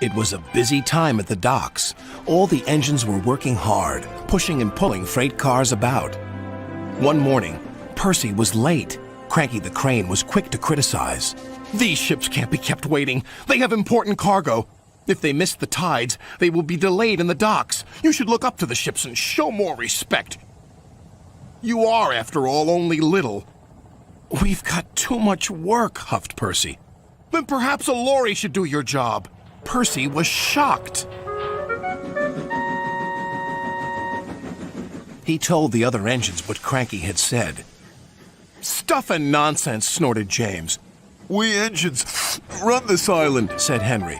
It was a busy time at the docks. All the engines were working hard, pushing and pulling freight cars about. One morning, Percy was late. Cranky the Crane was quick to criticize. "These ships can't be kept waiting. They have important cargo. If they miss the tides, they will be delayed in the docks. You should look up to the ships and show more respect. You are, after all, only little." "We've got too much work," huffed Percy. "Then perhaps a lorry should do your job." Percy was shocked. He told the other engines what Cranky had said. "Stuff and nonsense," snorted James. "We engines run this island," said Henry.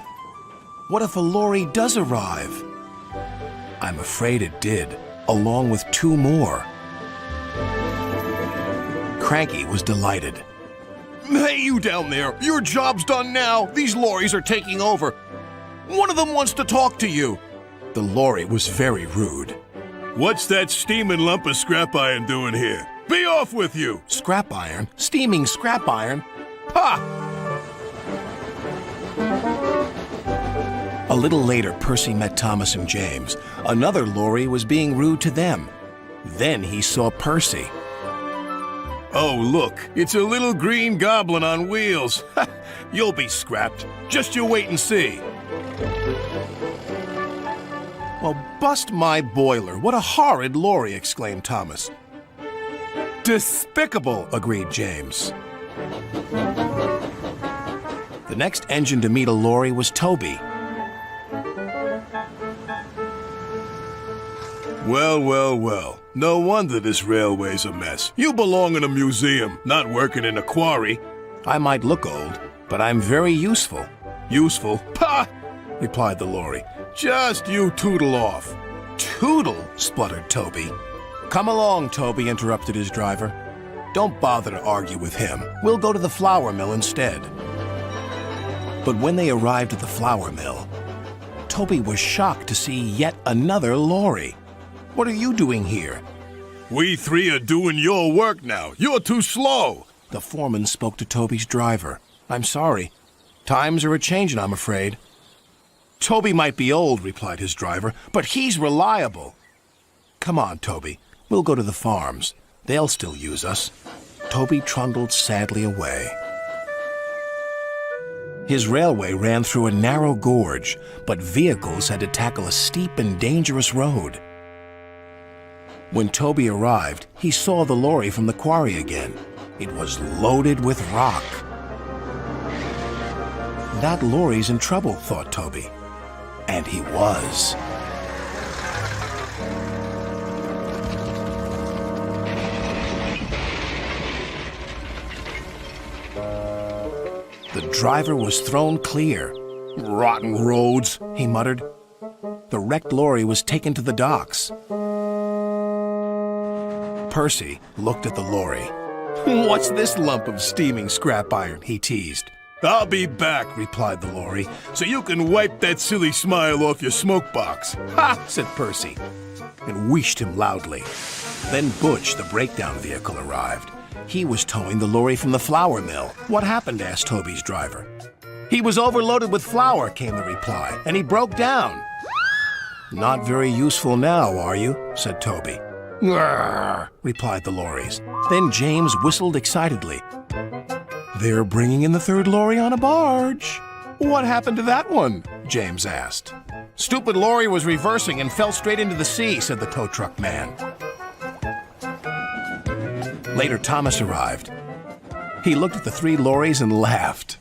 "What if a lorry does arrive?" I'm afraid it did, along with 2 more. Cranky was delighted. "Hey, you down there, your job's done now. These lorries are taking over. One of them wants to talk to you." The lorry was very rude. "What's that steaming lump of scrap iron doing here? Be off with you!" Scrap iron? Steaming scrap iron? Ha! A little later, Percy met Thomas and James. Another lorry was being rude to them. Then he saw Percy. "Oh, look, it's a little green goblin on wheels. You'll be scrapped. Just you wait and see." "Well, bust my boiler. What a horrid lorry," exclaimed Thomas. "Despicable," agreed James. The next engine to meet a lorry was Toby. Well, well, well. No wonder this railway's a mess. You belong in a museum, not working in a quarry. "I might look old, but I'm very useful." "Useful? Pah!" replied the lorry. "Just you tootle off." "Tootle?" spluttered Toby. "Come along, Toby," interrupted his driver. "Don't bother to argue with him. We'll go to the flour mill instead." But when they arrived at the flour mill, Toby was shocked to see yet another lorry. "What are you doing here?" "We 3 are doing your work now. You're too slow." The foreman spoke to Toby's driver. "I'm sorry. Times are a-changin', I'm afraid." "Toby might be old," replied his driver, "but he's reliable." "Come on, Toby. We'll go to the farms. They'll still use us." Toby trundled sadly away. His railway ran through a narrow gorge, but vehicles had to tackle a steep and dangerous road. When Toby arrived, he saw the lorry from the quarry again. It was loaded with rock. "That lorry's in trouble," thought Toby. And he was. The driver was thrown clear. "Rotten roads," he muttered. The wrecked lorry was taken to the docks. Percy looked at the lorry. "What's this lump of steaming scrap iron?" he teased. "I'll be back," replied the lorry, "so you can wipe that silly smile off your smoke box." "Ha!" said Percy, and wheeshed him loudly. Then Butch, the breakdown vehicle, arrived. He was towing the lorry from the flour mill. "What happened?" asked Toby's driver. "He was overloaded with flour," came the reply, "and he broke down." "Not very useful now, are you?" said Toby. "Grrr," replied the lorries. Then James whistled excitedly. "They're bringing in the 3rd lorry on a barge." "What happened to that one?" James asked. "Stupid lorry was reversing and fell straight into the sea," said the tow truck man. Later, Thomas arrived. He looked at the 3 lorries and laughed.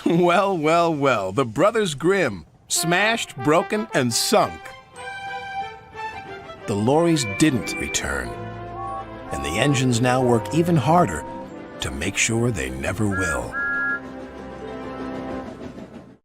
"Well, well, well, the Brothers Grimm, smashed, broken, and sunk." The lorries didn't return, and the engines now work even harder to make sure they never will.